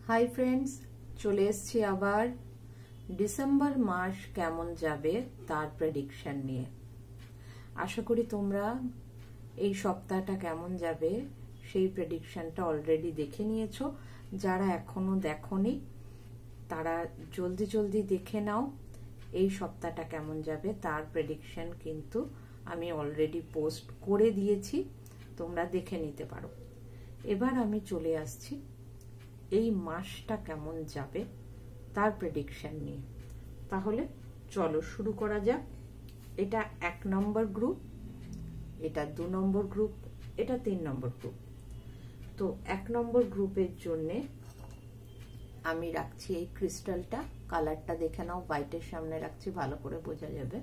Hi friends, চলে এসেছি আবার ডিসেম্বর মাস কেমন যাবে তার প্রেডিকশন নিয়ে। আশা করি তোমরা এই সপ্তাহটা কেমন যাবে সেই প্রেডিকশনটা অলরেডি দেখে নিয়েছো। যারা এখনো দেখোনি তারা জলদি জলদি দেখে নাও। এই সপ্তাহটা কেমন যাবে তার প্রেডিকশন কিন্তু আমি অলরেডি পোস্ট করে দিয়েছি, তোমরা দেখে নিতে পারো। এবার আমি চলে আসছি এই মাসটা কেমন যাবে তার প্রেডিকশন নিয়ে। তাহলে চলো শুরু করা যাক। এটা 1 নম্বর গ্রুপ, এটা 2 নম্বর গ্রুপ, এটা 3 নম্বর গ্রুপ। তো 1 নম্বর গ্রুপের জন্য আমি রাখছি এই ক্রিস্টালটা, কালারটা দেখে নাও, হোয়াইটের সামনে রাখছি, ভালো করে বোঝা যাবে।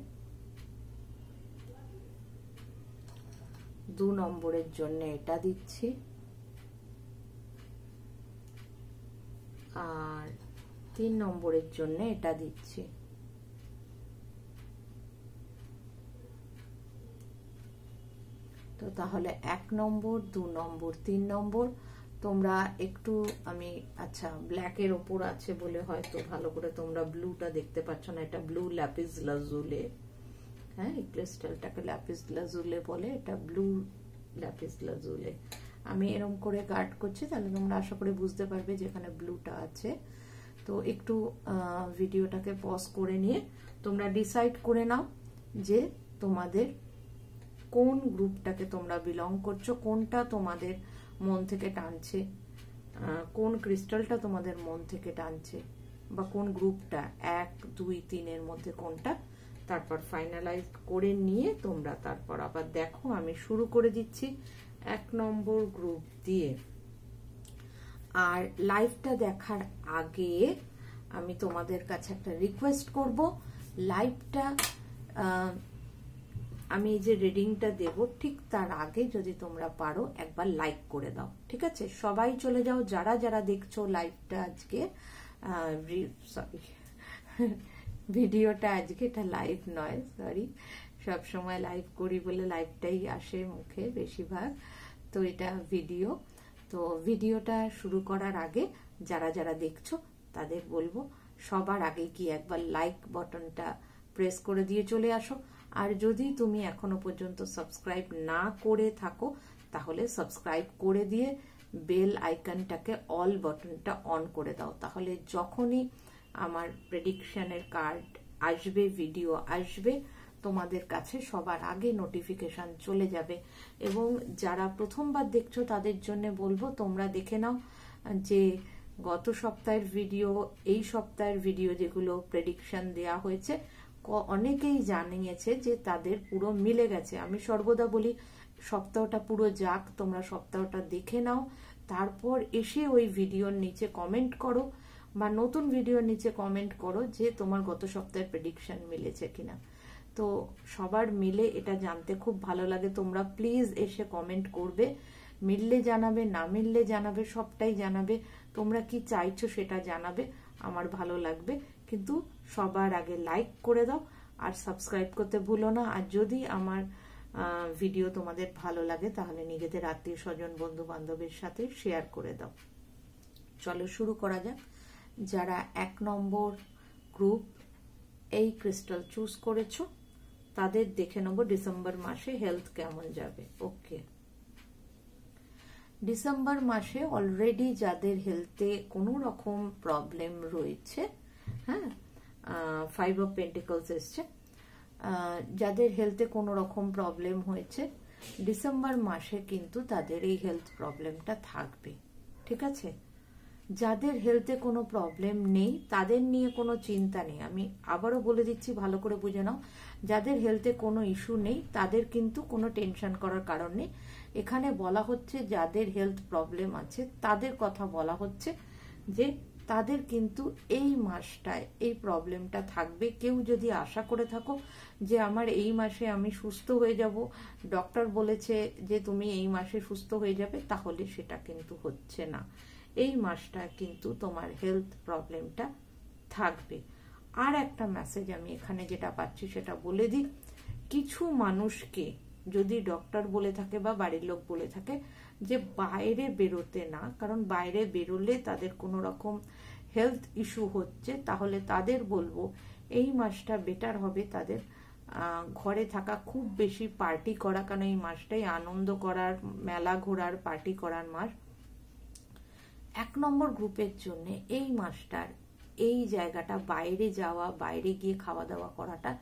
2 নম্বরের জন্য এটা দিচ্ছি, আর 3 নম্বরের জন্য এটা দিচ্ছি। তো তাহলে 1 নম্বর, 2 নম্বর, 3 নম্বর তোমরা একটু, আমি আচ্ছা ব্ল্যাকের ওপর আছে বলে হয়তো ভালো করে তোমরা ব্লুটা দেখতে পাচ্ছ না। এটা ব্লু ল্যাপিস লাজুলে, হ্যাঁ এই ক্রিস্টালটাকে ল্যাপিস লাজুলে বলে, এটা ব্লু ল্যাপিস লাজুলে। আমি এরকম করে গার্ড করছি, তাহলে তোমরা আশা করে বুঝতে পারবে যেখানে ব্লুটা আছে। তো একটু ভিডিওটাকে পজ করে নিয়ে তোমরা ডিসাইড করে নাও যে তোমাদের কোন গ্রুপটাকে তোমরা বিলং করছো, কোনটা তোমাদের মন থেকে টানছে, কোন ক্রিস্টালটা তোমাদের মন থেকে টানছে, বা কোন গ্রুপটা 1, 2, 3 এর মধ্যে কোনটা। তারপর ফাইনালাইজ করে নিয়ে তোমরা তারপর আবার দেখো। আমি শুরু করে দিচ্ছি 1 নম্বর গ্রুপ দিয়ে। আর লাইভটা দেখার আগে আমি তোমাদের কাছে একটা রিকোয়েস্ট করব, লাইভটা আমি এই যে রিডিংটা দেব ঠিক তার আগে যদি তোমরা পারো একবার লাইক করে দাও, ঠিক আছে? সবাই চলে যাও যারা যারা দেখছো লাইভটা আজকে, সরি ভিডিওটা আজকে, এটা লাইভ নয়, সরি, সব সময় লাইভ করি বলে লাইভটাই আসে মুখে বেশিরভাগ, তো এটা ভিডিও। তো ভিডিওটা শুরু করার আগে যারা যারা দেখছো তাদের বলবো সবার আগে কি একবার লাইক বাটনটা প্রেস করে দিয়ে চলে আসো। আর যদি তুমি এখনো পর্যন্ত সাবস্ক্রাইব না করে থাকো তাহলে সাবস্ক্রাইব করে দিয়ে বেল আইকনটাকে অল বাটনটা অন করে দাও, তাহলে যখনই আমার প্রেডিকশনের কার্ড আসবে, ভিডিও আসবে, তোমাদের কাছে সবার আগে নোটিফিকেশন চলে যাবে। এবং যারা প্রথমবার দেখছো তাদের জন্য বলবো তোমরা দেখে নাও যে গত সপ্তাহের ভিডিও, এই সপ্তাহের ভিডিও যেগুলো প্রেডিকশন দেয়া হয়েছে, অনেকেই জানিয়েছে যে তাদের পুরো মিলে গেছে। আমি সর্বদা বলি সপ্তাহটা পুরো যাক, তোমরা সপ্তাহটা দেখে নাও, তারপর এসে ওই ভিডিওর নিচে কমেন্ট করো বা নতুন ভিডিওর নিচে কমেন্ট করো যে তোমার গত সপ্তাহের প্রেডিকশন মিলেছে কিনা। তো সবার মিলে এটা জানতে খুব ভালো লাগে। তোমরা প্লিজ এসে কমেন্ট করবে, মিললে জানাবে, না মিললে জানাবে, সবটাই জানাবে। তোমরা কি চাইছো সেটা জানাবে, আমার ভালো লাগবে। কিন্তু সবার আগে লাইক করে দাও আর সাবস্ক্রাইব করতে ভুলো না। আর যদি আমার ভিডিও তোমাদের ভালো লাগে তাহলে নিজেদের আত্মীয় স্বজন, বন্ধু বান্ধবের সাথে শেয়ার করে দাও। চলো শুরু করা যাক। যারা 1 নম্বর গ্রুপ এই ক্রিস্টাল চুজ করেছো তাদের দেখে নেবো ডিসেম্বর মাসে হেলথ কেমন যাবে। ওকে, ডিসেম্বর মাসে অলরেডি যাদের হেলথে কোনো রকম প্রবলেম রয়েছে, হ্যাঁ 5 অফ পেন্টিকলস এসছে, যাদের হেলথে কোনো রকম প্রবলেম হয়েছে ডিসেম্বর মাসে কিন্তু তাদের এই হেলথ প্রবলেমটা থাকবে, ঠিক আছে? যাদের হেলথে কোনো প্রবলেম নেই তাদের নিয়ে কোনো চিন্তা নেই। আমি আবারও বলে দিচ্ছি, ভালো করে বুঝে নাও, যাদের হেলথে কোনো ইস্যু নেই তাদের কিন্তু কোনো টেনশন করার কারণ নেই। এখানে বলা হচ্ছে যাদের হেলথ প্রবলেম আছে তাদের কথা বলা হচ্ছে যে তাদের কিন্তু এই মাসটায় এই প্রবলেমটা থাকবে। কেউ যদি আশা করে থাকো যে আমার এই মাসে আমি সুস্থ হয়ে যাব, ডক্টর বলেছে যে তুমি এই মাসে সুস্থ হয়ে যাবে, তাহলে সেটা কিন্তু হচ্ছে না। এই মাসটা কিন্তু তোমার হেলথ প্রবলেমটা থাকবে। আর একটা মেসেজ আমি এখানে যেটা পাচ্ছি সেটা বলে দিই, কিছু মানুষকে যদি ডক্টর বলে থাকে বা বাড়ির লোক বলে থাকে যে বাইরে বেরোতে না, কারণ বাইরে বেরোলে তাদের কোনো রকম হেলথ ইস্যু হচ্ছে, তাহলে তাদের বলবো এই মাসটা বেটার হবে তাদের ঘরে থাকা, খুব বেশি পার্টি করা, কারণ এই মাসটাই আনন্দ করার, মেলা ঘোরার, পার্টি করার মাস। 1 নম্বর গ্রুপের জন্য এই মাসটার এই জায়গাটা বাইরে যাওয়া, বাইরে গিয়ে খাওয়া দাওয়া করাটা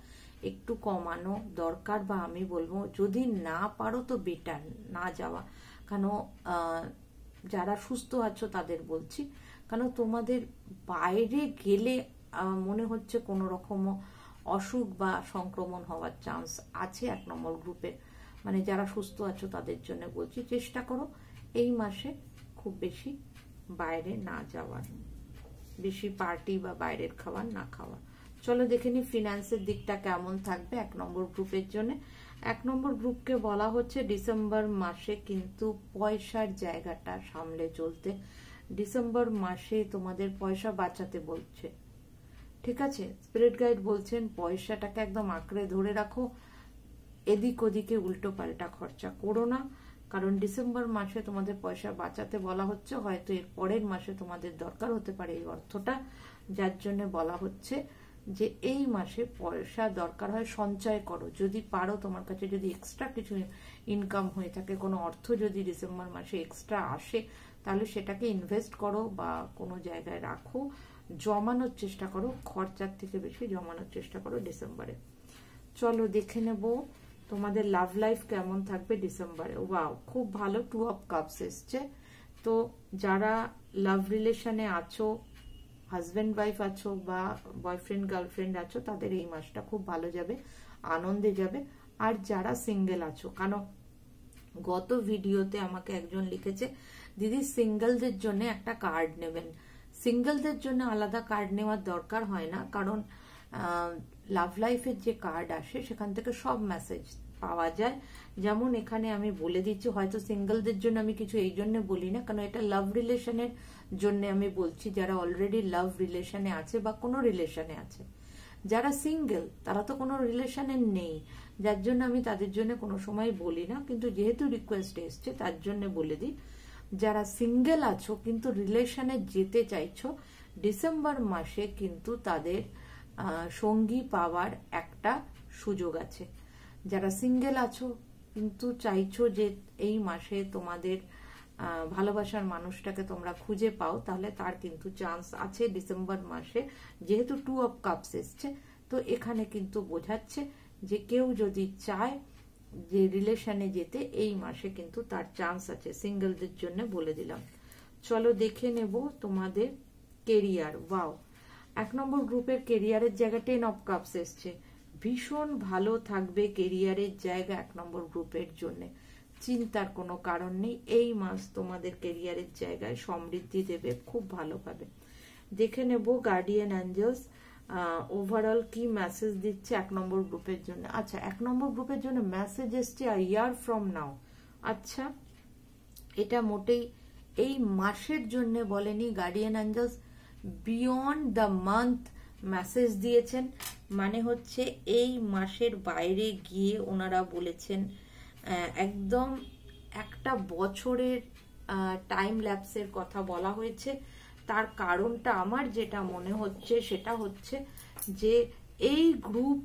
একটু কমানো দরকার, বা আমি বলবো যদি না পারো তো বেটার না যাওয়া। কেন যারা সুস্থ আছো তাদের বলছি, কেন তোমাদের বাইরে গেলে মনে হচ্ছে কোনো রকম অসুখ বা সংক্রমণ হওয়ার চান্স আছে 1 নম্বর গ্রুপে। মানে যারা সুস্থ আছো তাদের জন্য বলছি, চেষ্টা করো এই মাসে খুব বেশি বাইরে না যাওয়ার, বেশি পার্টি বা বাইরের খাবার না খাওয়া। চলো দেখে নি ফিনান্সের দিকটা কেমন থাকবে 1 নম্বর গ্রুপের জন্য। 1 নম্বর গ্রুপকে বলা হচ্ছে ডিসেম্বর মাসে কিন্তু পয়সার জায়গাটা সামলে চলতে, ডিসেম্বর মাসে তোমাদের পয়সা বাঁচাতে বলছে, ঠিক আছে? স্পিরিট গাইড বলছেন পয়সাটাকে একদম আঁকড়ে ধরে রাখো, এদিক ওদিকে উল্টো পাল্টা খরচা করো না, কারণ ডিসেম্বর মাসে তোমাদের পয়সা বাঁচাতে বলা হচ্ছে। হয়তো এর পরের মাসে তোমাদের দরকার হতে পারে এই অর্থটা, যার জন্য বলা হচ্ছে যে এই মাসে পয়সা দরকার হয় সঞ্চয় করো। যদি পারো, তোমার কাছে যদি এক্সট্রা কিছু ইনকাম হয়ে থাকে, কোনো অর্থ যদি ডিসেম্বর মাসে এক্সট্রা আসে, তাহলে সেটাকে ইনভেস্ট করো বা কোনো জায়গায় রাখো, জমানোর চেষ্টা করো, খরচার থেকে বেশি জমানোর চেষ্টা করো ডিসেম্বরে। চলো দেখে নেব তোমাদের লাভ লাইফ কেমন থাকবে ডিসেম্বরে। ওয়াও, খুব ভালো, 2 অফ কাপস এসছে। তো যারা লাভ রিলেশনে আছো, হাজবেন্ড ওয়াইফ আছো বা বয়ফ্রেন্ড গার্লফ্রেন্ড আছো, তাদের এই মাসটা খুব ভালো যাবে, আনন্দে যাবে। আর যারা সিঙ্গেল আছো, কেন গত ভিডিওতে আমাকে একজন লিখেছে দিদি সিঙ্গেলদের জন্য একটা কার্ড নেবেন। সিঙ্গেলদের জন্য আলাদা কার্ড নেওয়ার দরকার হয় না, কারণ লাভ লাইফের যে কার্ড আসে সেখান থেকে সব মেসেজ পাওয়া যায়। যেমন এখানে আমি বলে দিচ্ছি, হয়তো সিঙ্গেলদের জন্য আমি কিছু এই জন্য বলি না, কারণ এটা লাভ রিলেশনের জন্য আমি বলছি, যারা অলরেডি লাভ রিলেশনে আছে বা কোনো রিলেশনে আছে। যারা সিঙ্গেল তারা তো কোনো রিলেশনে নেই, যার জন্য আমি তাদের জন্য কোনো সময় বলি না, কিন্তু যেহেতু রিকোয়েস্ট এসছে তার জন্য বলে দিই। যারা সিঙ্গেল আছো কিন্তু রিলেশনে যেতে চাইছো, ডিসেম্বর মাসে কিন্তু তাদের সঙ্গী পাওয়ার একটা সুযোগ আছে। যারা সিঙ্গেল আছো কিন্তু চাইছো যে এই মাসে তোমাদের ভালোবাসার মানুষটাকে তোমরা খুঁজে পাও, তাহলে তার কিন্তু চান্স আছে ডিসেম্বর মাসে। যেহেতু 2 অফ কাপস এসছে, তো এখানে কিন্তু বোঝাচ্ছে যে কেউ যদি চায় যে রিলেশনে যেতে, এই মাসে কিন্তু তার চান্স আছে। সিঙ্গেলদের জন্য বলে দিলাম। চলো দেখে নেব তোমাদের কেরিয়ার। ওয়াও, 1 নম্বর গ্রুপের কেরিয়ারের জায়গা 10 অফ কাপস এসছে। ভীষণ ভালো থাকবে কেরিয়ারের জায়গা 1 নম্বর গ্রুপের জন্য, চিন্তার কোনো কারণ নেই। এই মাস তোমাদের কেরিয়ারের জায়গায় সমৃদ্ধি দেবে খুব ভালোভাবে। দেখে নেব গার্ডিয়ান অ্যাঞ্জেলস ওভারঅল কি মেসেজ দিচ্ছে 1 নম্বর গ্রুপের জন্য। আচ্ছা, 1 নম্বর গ্রুপের জন্য মেসেজ এসছে আ ইয়ার ফ্রম নাও। আচ্ছা, এটা মোটেই এই মাসের জন্য বলেনি, guardian angels beyond the month message দিয়েছেন। মানে হচ্ছে এই মাসের বাইরে গিয়ে ওনারা বলেছেন একদম একটা বছরের টাইম ল্যাপসের কথা বলা হয়েছে। তার কারণটা আমার যেটা মনে হচ্ছে সেটা হচ্ছে যে এই গ্রুপ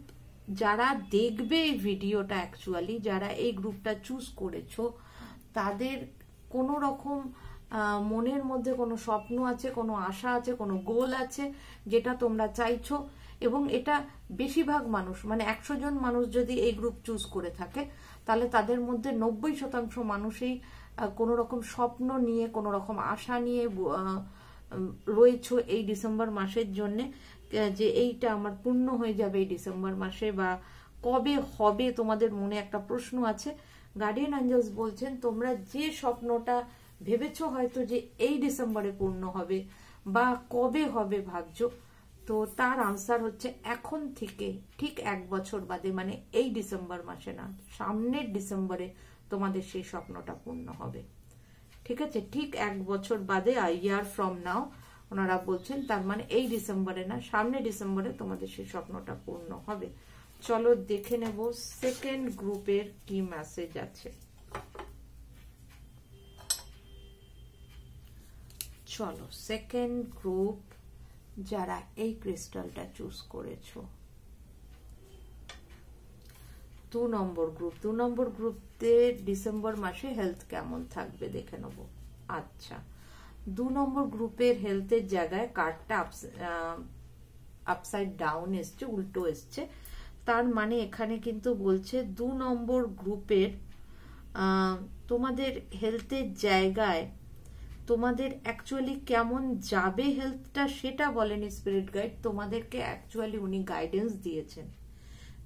যারা দেখবে এই ভিডিওটা, অ্যাকচুয়ালি যারা এই গ্রুপটা চুজ করেছো, তাদের কোনো রকম মনের মধ্যে কোনো স্বপ্ন আছে, কোনো আশা আছে, কোনো গোল আছে যেটা তোমরা চাইছো। এবং এটা বেশিরভাগ মানুষ, মানে 100 জন মানুষ যদি এই গ্রুপ চুজ করে থাকে, তাহলে তাদের মধ্যে 90% মানুষই কোনো রকম স্বপ্ন নিয়ে, কোনো রকম আশা নিয়ে রয়েছো এই ডিসেম্বর মাসের জন্য, যে এইটা আমার পূর্ণ হয়ে যাবে এই ডিসেম্বর মাসে, বা কবে হবে তোমাদের মনে একটা প্রশ্ন আছে। গার্ডিয়ান অ্যাঞ্জেলস বলছেন তোমরা যে স্বপ্নটা ভেবেছো হয়তো যে এই ডিসেম্বরে পূর্ণ হবে বা কবে হবে ভাবছো, তো তার আনসার হচ্ছে এখন থেকে ঠিক 1 বছর বাদে, মানে এই ডিসেম্বর মাসে না, সামনের ডিসেম্বরে তোমাদের সেই স্বপ্নটা পূর্ণ হবে। ঠিক আছে, ঠিক 1 বছর বাদে, আ ইয়ার ফ্রম নাও ওনারা বলছেন। তার মানে এই ডিসেম্বরে না, সামনে ডিসেম্বরে তোমাদের সেই স্বপ্নটা পূর্ণ হবে। চলো দেখে নেব সেকেন্ড গ্রুপের কি মেসেজ আছে। চলো সেকেন্ড গ্রুপ যারা এই ক্রিস্টালটা চুজ করেছো, 2 নম্বর গ্রুপ। 2 নম্বর গ্রুপে ডিসেম্বর মাসে হেলথ কেমন থাকবে দেখে নেব। আচ্ছা, 2 নম্বর গ্রুপের হেলথের জায়গায় কার্ডটা আপসাইড ডাউন এসছে, উল্টো এসছে। তার মানে এখানে কিন্তু বলছে 2 নম্বর গ্রুপের তোমাদের হেলথের জায়গায় তোমাদের অ্যাকচুয়ালি কেমন যাবে হেলথটা সেটা বলেনি স্পিরিট গাইড, তোমাদেরকে অ্যাকচুয়ালি উনি গাইডেন্স দিয়েছেন।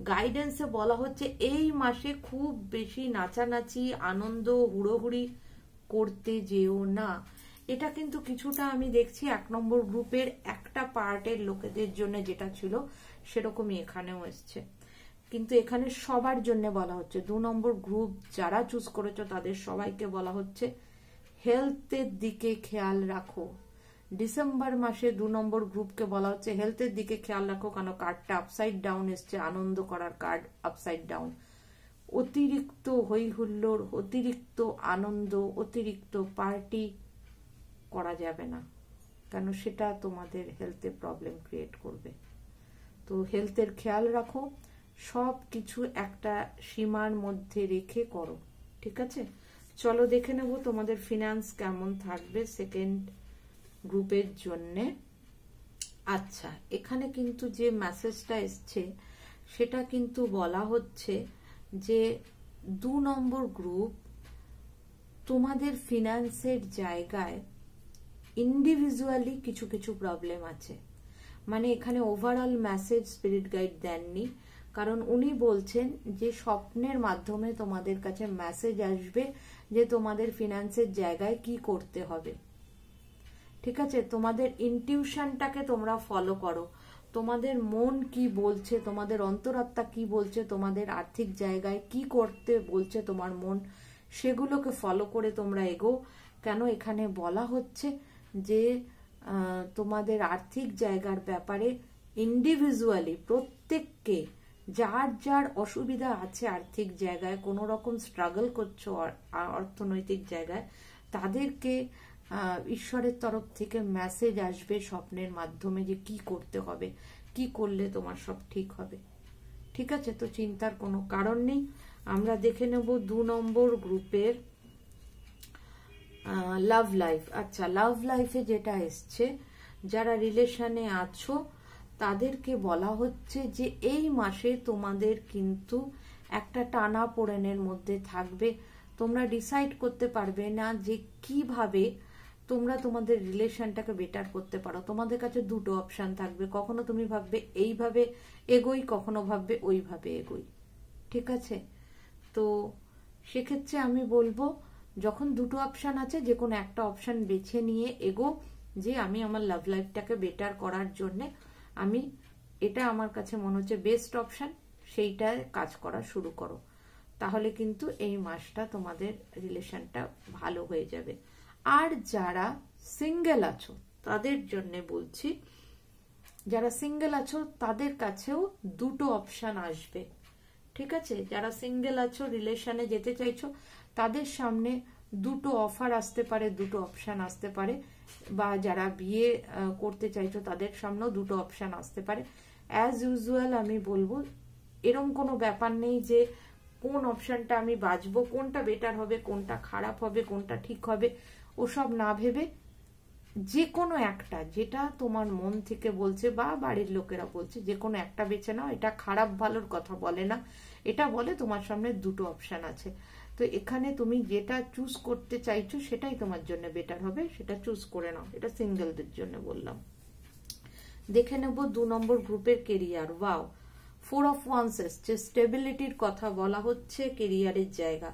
গাইডেন্সে বলা হচ্ছে এই মাসে খুব বেশি নাচানাচি আনন্দ হুড়োহুড়ি করতে যেও না। এটা কিন্তু কিছুটা আমি দেখছি 1 নম্বর গ্রুপের একটা পার্টের লোকেদের জন্য যেটা ছিল সেরকমই এখানেও এসছে, কিন্তু এখানে সবার জন্য বলা হচ্ছে। 2 নম্বর গ্রুপ যারা চুজ করেছো তাদের সবাইকে বলা হচ্ছে হেলথের দিকে খেয়াল রাখো। ডিসেম্বর মাসে 2 নম্বর গ্রুপকে বলা হচ্ছে হেলথের দিকে খেয়াল রাখো, কারণ কার্ডটা আপসাইড ডাউন এসছে, আনন্দ করার কার্ড আপসাইড ডাউন। অতিরিক্ত হই হুল্লোড়, অতিরিক্ত আনন্দ, অতিরিক্ত পার্টি করা যাবে না, কারণ সেটা তোমাদের হেলথে প্রবলেম ক্রিয়েট করবে। তো হেলথের খেয়াল রাখো, সব কিছু একটা সীমার মধ্যে রেখে করো, ঠিক আছে? চলো দেখে নেব তোমাদের ফিনান্স কেমন থাকবে সেকেন্ড গ্রুপের জন্যে। আচ্ছা, এখানে কিন্তু যে মেসেজটা এসছে সেটা কিন্তু বলা হচ্ছে যে 2 নম্বর গ্রুপ তোমাদের ফিনান্সের জায়গায় ইন্ডিভিজুয়ালি কিছু কিছু প্রবলেম আছে। মানে এখানে ওভারঅল মেসেজ স্পিরিট গাইড দেননি, কারণ উনি বলছেন যে স্বপ্নের মাধ্যমে তোমাদের কাছে মেসেজ আসবে যে তোমাদের ফিনান্সের জায়গায় কি করতে হবে, ঠিক আছে? তোমাদের ইনটিউশনটাকে তোমরা ফলো করো, তোমাদের মন কি বলছে, তোমাদের অন্তরাত্মা কি বলছে, তোমাদের আর্থিক জায়গায় কি করতে বলছে তোমার মন, সেগুলোকে ফলো করে তোমরা এগো। কেন এখানে বলা হচ্ছে যে তোমাদের আর্থিক জায়গার ব্যাপারে ইন্ডিভিজুয়ালি প্রত্যেককে যার যার অসুবিধা আছে আর্থিক জায়গায়, কোনো রকম স্ট্রাগল করছো অর্থনৈতিক জায়গায়, তাদেরকে ঈশ্বরের তরফ থেকে মেসেজ আসবে স্বপ্নের মাধ্যমে যে কি করতে হবে, কি করলে তোমার সব ঠিক হবে, ঠিক আছে? তো চিন্তার কোনো কারণ নেই। আমরা দেখে নেব 2 নম্বর গ্রুপের লাভ লাইফ। আচ্ছা, লাভ লাইফে যেটা এসছে, যারা রিলেশনে আছো তাদেরকে বলা হচ্ছে যে এই মাসে তোমাদের কিন্তু একটা টানা পোড়েনের মধ্যে থাকবে। তোমরা ডিসাইড করতে পারবে না যে কিভাবে তোমরা তোমাদের রিলেশনটাকে বেটার করতে পারো। তোমাদের কাছে 2টো অপশন থাকবে, কখনো তুমি ভাববে এইভাবে এগোই, কখনো ভাববে ওইভাবে এগোই, ঠিক আছে? তো সেক্ষেত্রে আমি বলবো যখন 2টো অপশন আছে যে কোনো একটা অপশন বেছে নিয়ে এগো, যে আমি আমার লাভ লাইফটাকে বেটার করার জন্য আমি এটা আমার কাছে মনে হচ্ছে বেস্ট অপশন, সেইটায় কাজ করা শুরু করো। তাহলে কিন্তু এই মাসটা তোমাদের রিলেশনটা ভালো হয়ে যাবে। আর যারা সিঙ্গেল আছো তাদের জন্য বলছি, যারা সিঙ্গেল আছো তাদের কাছেও 2টো অপশন আসবে, ঠিক আছে? যারা সিঙ্গেল আছো রিলেশনে যেতে চাইছো তাদের সামনে 2টো অফার আসতে পারে, 2টো অপশন আসতে পারে, বা যারা বিয়ে করতে চাইছো তাদের সামনেও 2টো অপশন আসতে পারে। অ্যাজ ইউজুয়াল আমি বলবো এরম কোনো ব্যাপার নেই যে কোন অপশনটা আমি বাছবো, কোনটা বেটার হবে, কোনটা খারাপ হবে, কোনটা ঠিক হবে, ওসব না ভেবে যে কোনো একটা, যেটা তোমার মন থেকে বলছে বা বাড়ির লোকেরা বলছে, যে কোনো একটা বেছে নাও। এটা খারাপ ভালোর কথা বলে না, এটা বলে তোমার সামনে 2টো অপশন আছে। তো এখানে তুমি যেটা চুজ করতে চাইছো সেটাই তোমার জন্য বেটার হবে, সেটা চুজ করে নাও। এটা সিঙ্গেলদের জন্য বললাম। দেখে নেব 2 নম্বর গ্রুপের কেরিয়ার। ওয়াও, 4 অফ ওয়ান্স এসছে, স্টেবিলিটির কথা বলা হচ্ছে কেরিয়ারের জায়গা।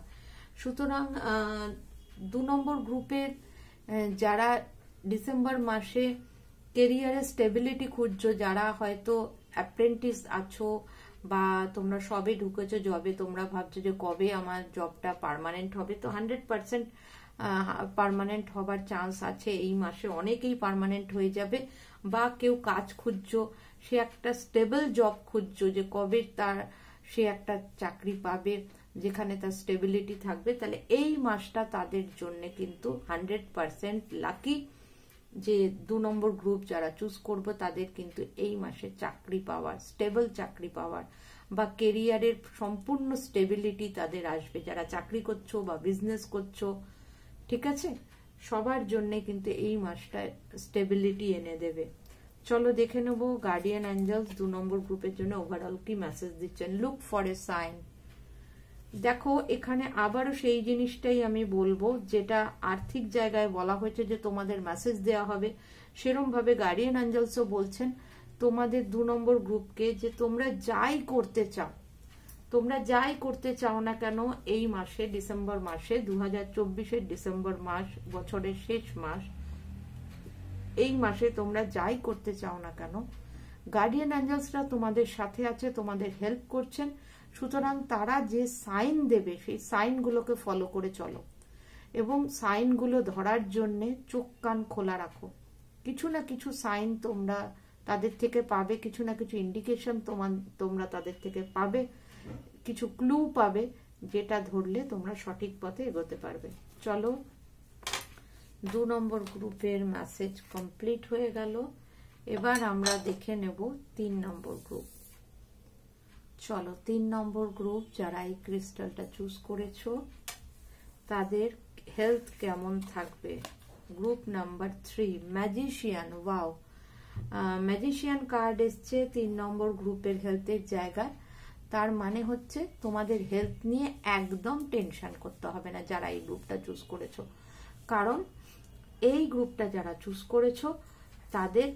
সুতরাং 2 নম্বর গ্রুপের যারা ডিসেম্বর মাসে কেরিয়ারে স্টেবিলিটি খুঁজছো, যারা হয়তো অ্যাপ্রেন্টিস আছো বা তোমরা সবে ঢুকেছো জবে, তোমরা ভাবছো যে কবে আমার জবটা পার্মানেন্ট হবে, তো 100% পার্মানেন্ট হবার চান্স আছে এই মাসে। অনেকেই পার্মানেন্ট হয়ে যাবে, বা কেউ কাজ খুঁজছো, সে একটা স্টেবল জব খুঁজছো যে কবে তার সে একটা চাকরি পাবে যেখানে তার স্টেবিলিটি থাকবে। তাহলে এই মাসটা তাদের জন্য কিন্তু 100% লাকি, যে 2 নম্বর গ্রুপ যারা চুজ করবে তাদের কিন্তু এই মাসে চাকরি পাওয়ার, স্টেবল চাকরি পাওয়ার বা কেরিয়ারের সম্পূর্ণ স্টেবিলিটি তাদের আসবে। যারা চাকরি করছো বা বিজনেস করছো, ঠিক আছে, সবার জন্য কিন্তু এই মাসটা স্টেবিলিটি এনে দেবে। চলো দেখে নেবো গার্ডিয়ান অ্যাঞ্জেলস 2 নম্বর গ্রুপের জন্য ওভারঅল কি মেসেজ দিচ্ছেন। Look for a sign. দেখো এখানে আবারও সেই জিনিসটাই আমি বলবো যেটা আর্থিক জায়গায় বলা হয়েছে যে তোমাদের মেসেজ দেওয়া হবে, সেরকম ভাবে গার্ডিয়ান অ্যাঞ্জেলসও বলছেন তোমাদের 2 নম্বর গ্রুপকে যে তোমরা যাই করতে চাও, তোমরা যাই করতে চাও না কেন এই মাসে, ডিসেম্বর মাসে, 2024-এর ডিসেম্বর মাস, বছরের শেষ মাস, এই মাসে তোমরা যাই করতে চাও না কেন গার্ডিয়ান অ্যাঞ্জেলসরা তোমাদের সাথে আছে, তোমাদের হেল্প করছেন। সুতরাং তারা যে সাইন দেবে সেই সাইনগুলোকে ফলো করে চলো এবং সাইনগুলো ধরার জন্য চোখ কান খোলা রাখো। কিছু না কিছু সাইন তোমরা তাদের থেকে পাবে, কিছু না কিছু ইন্ডিকেশন তোমরা তাদের থেকে পাবে, কিছু ক্লু পাবে যেটা ধরলে তোমরা সঠিক পথে এগোতে পারবে। চলো 2 নম্বর গ্রুপের মেসেজ কমপ্লিট হয়ে গেল। এবার আমরা দেখে নেব 3 নম্বর গ্রুপ। চলো 3 নম্বর গ্রুপ যারা এই ক্রিস্টালটা চুজ করেছো তাদের হেলথ কেমন থাকবে। Group number 3 magician. Wow, magician card এসছে 3 নম্বর গ্রুপের হেলথের জায়গায়। তার মানে হচ্ছে তোমাদের হেলথ নিয়ে একদম টেনশন করতে হবে না যারা এই গ্রুপটা চুজ করেছো, কারণ এই গ্রুপটা যারা চুজ করেছো তাদের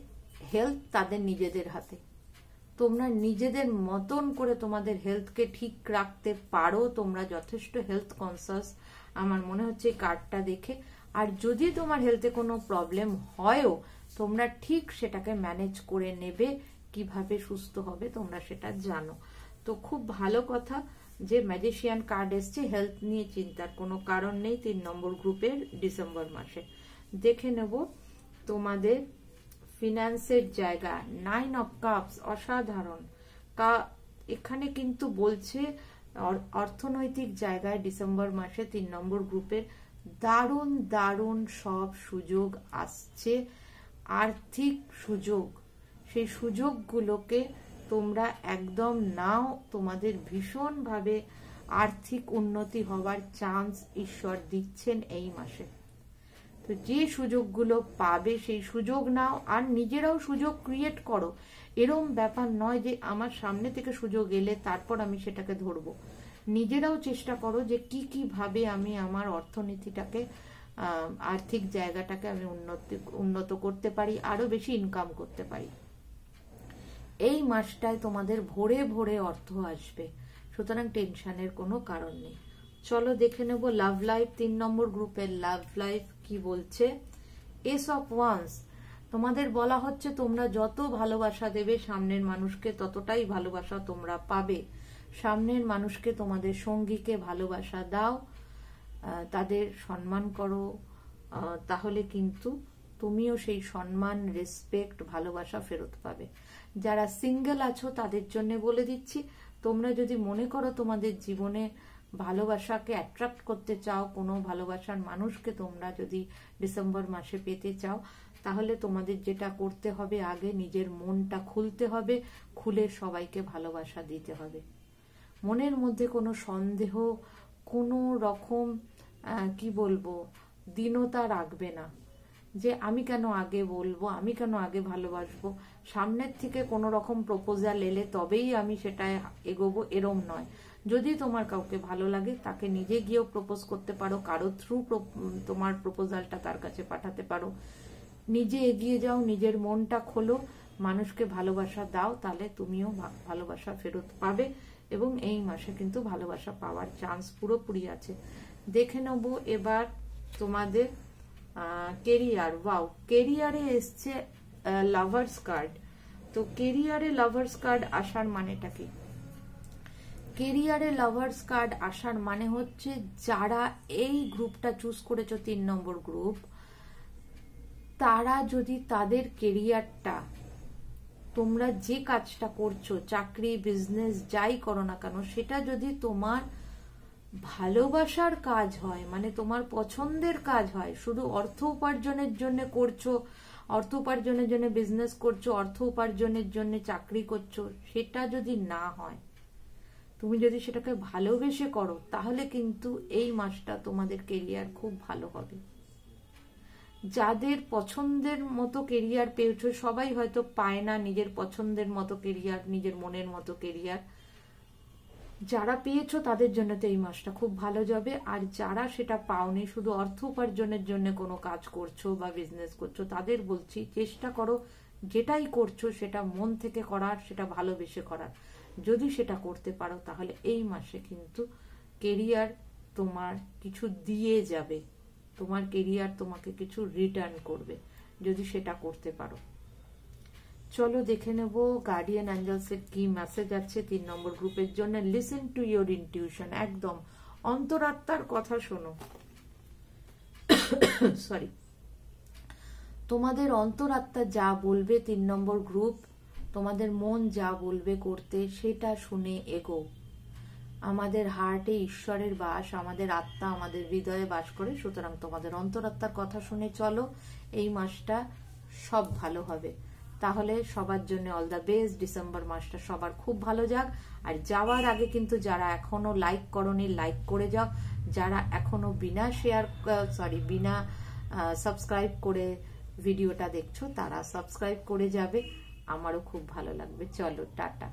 হেলথ তাদের নিজেদের হাতে। তোমরা নিজেদের মতন করে তোমাদের হেলথকে ঠিক রাখতে পারো, তোমরা যথেষ্ট হেলথ কনসাস আমার মনে হচ্ছে এই কার্ডটা দেখে। আর যদি তোমার হেলথে কোনো প্রবলেম হয়ও তোমরা ঠিক সেটাকে ম্যানেজ করে নেবে, কিভাবে সুস্থ হবে তোমরা সেটা জানো। তো খুব ভালো কথা যে ম্যাজিশিয়ান কার্ড এসছে, হেলথ নিয়ে চিন্তার কোনো কারণ নেই 3 নম্বর গ্রুপের ডিসেম্বর মাসে। দেখে নেব তোমাদের ফিনান্সের জায়গা। 9 অফ কাপস, অসাধারণ। এখানে কিন্তু বলছে অর্থনৈতিক জায়গায় ডিসেম্বর মাসে 3 নম্বর গ্রুপের দারুণ দারুণ সব সুযোগ আসছে, আর্থিক সুযোগ। সেই সুযোগগুলোকে তোমরা একদম নাও, তোমাদের ভীষণভাবে আর্থিক উন্নতি হওয়ার চান্স ঈশ্বর দিচ্ছেন এই মাসে। তো যে সুযোগগুলো পাবে সেই সুযোগ নাও, আর নিজেরাও সুযোগ ক্রিয়েট করো। এরম ব্যাপার নয় যে আমার সামনে থেকে সুযোগ এলে তারপর আমি সেটাকে ধরবো। নিজেরাও চেষ্টা করো যে কি কি ভাবে আমি আমার অর্থনীতিটাকে, আর্থিক জায়গাটাকে আমি উন্নত করতে পারি, আরো বেশি ইনকাম করতে পারি। এই মাসটায় তোমাদের ভোরে ভোরে অর্থ আসবে, সুতরাং টেনশনের কোনো কারণ নেই। চলো দেখে নেব লাভ লাইফ। 3 নম্বর গ্রুপের লাভ লাইফ কি বলছে। S of wands. তোমাদের বলা হচ্ছে তোমরা যত ভালোবাসা দেবে সামনের মানুষকে ততটাই ভালোবাসা তোমরা পাবে। সামনের মানুষকে, তোমাদের সঙ্গীকে ভালোবাসা দাও, তাদের সম্মান করো, তাহলে কিন্তু তুমিও সেই সম্মান, রেসপেক্ট, ভালোবাসা ফেরত পাবে। যারা সিঙ্গেল আছো তাদের জন্য বলে দিচ্ছি, তোমরা যদি মনে করো তোমাদের জীবনে ভালোবাসাকে অ্যাট্রাক্ট করতে চাও, কোনো ভালোবাসার মানুষকে তোমরা যদি ডিসেম্বর মাসে পেতে চাও, তাহলে তোমাদের যেটা করতে হবে, আগে নিজের মনটা খুলতে হবে, খুলে সবাইকে ভালোবাসা দিতে হবে। মনের মধ্যে কোনো সন্দেহ, কোনো রকম কি বলবো, দীনতা রাখবে না যে আমি কেন আগে বলবো, আমি কেন আগে ভালোবাসবো, সামনের থেকে কোনো রকম প্রপোজাল এলে তবেই আমি সেটায় এগোবো, এরম নয়। যদি তোমার কাউকে ভালো লাগে তাকে নিজে গিয়েও প্রপোজ করতে পারো, কারো থ্রু তোমার প্রপোজালটা তার কাছে পাঠাতে পারো। নিজে এগিয়ে যাও, নিজের মনটা খোলো, মানুষকে ভালোবাসা দাও, তাহলে তুমিও ভালোবাসা ফেরত পাবে এবং এই মাসে কিন্তু ভালোবাসা পাওয়ার চান্স পুরোপুরি আছে। দেখে নেব এবার তোমাদের কেরিয়ার। ওয়াও, কেরিয়ারে এসছে লাভার্স কার্ড। তো কেরিয়ারে লাভার্স কার্ড আসার মানেটা কি? কেরিয়ারে লাভার্স কার্ড আসার মানে হচ্ছে যারা এই গ্রুপটা চুজ করেছো 3 নম্বর গ্রুপ, তারা যদি তাদের কেরিয়ারটা, তোমরা যে কাজটা করছো, চাকরি, বিজনেস, যাই করো না কেন, সেটা যদি তোমার ভালোবাসার কাজ হয়, মানে তোমার পছন্দের কাজ হয়। শুধু অর্থ উপার্জনের জন্য করছো, অর্থ উপার্জনের জন্য বিজনেস করছো, অর্থ উপার্জনের জন্য চাকরি করছো, সেটা যদি না হয়, তুমি যদি সেটাকে ভালোবেসে করো, তাহলে কিন্তু এই মাসটা তোমাদের কেরিয়ার খুব ভালো হবে। যাদের পছন্দের মতো কেরিয়ার পেয়েছো, সবাই হয়তো পায় না নিজের পছন্দের মতো কেরিয়ার, নিজের মনের মতো কেরিয়ার। যারা পেয়েছো তাদের জন্য তো এই মাসটা খুব ভালো যাবে। আর যারা সেটা পাওনি, শুধু অর্থ উপার্জনের জন্য কোনো কাজ করছো বা বিজনেস করছো, তাদের বলছি চেষ্টা করো যেটাই করছো সেটা মন থেকে করার, সেটা ভালোবেসে করার। যদি সেটা করতে পারো তাহলে এই মাসে কিন্তু কেরিয়ার তোমার কিছু দিয়ে যাবে, তোমার কেরিয়ার তোমাকে কিছু রিটার্ন করবে, যদি সেটা করতে পারো। চলো দেখে নেব গার্ডিয়ান অ্যাঞ্জেলসের কি মেসেজ আছে 3 নম্বর গ্রুপের জন্য। লিসেন টু ইয়োর ইনটিউশন, একদম অন্তরাত্মার কথা শোনো। সরি, তোমাদের অন্তরাত্মা যা বলবে 3 নম্বর গ্রুপ, তোমাদের মন যা বলবে করতে, সেটা শুনে এগো। আমাদের হার্টে ঈশ্বরের বাস, আমাদের আত্মা আমাদের হৃদয়ে বাস করে, সুতরাং তোমাদের অন্তরাত্মার কথা শুনে চলো। এই মাসটা সব ভালো হবে। তাহলে সবার জন্য অল দ্য বেস্ট। ডিসেম্বর মাসটা সবার খুব ভালো যাক। আর যাওয়ার আগে কিন্তু যারা এখনো লাইক করোনি, লাইক করে যাও। যারা এখনো বিনা সাবস্ক্রাইব করে ভিডিওটা দেখছো, তারা সাবস্ক্রাইব করে যাবে, আমারও খুব ভালো লাগবে। চলো টাটা।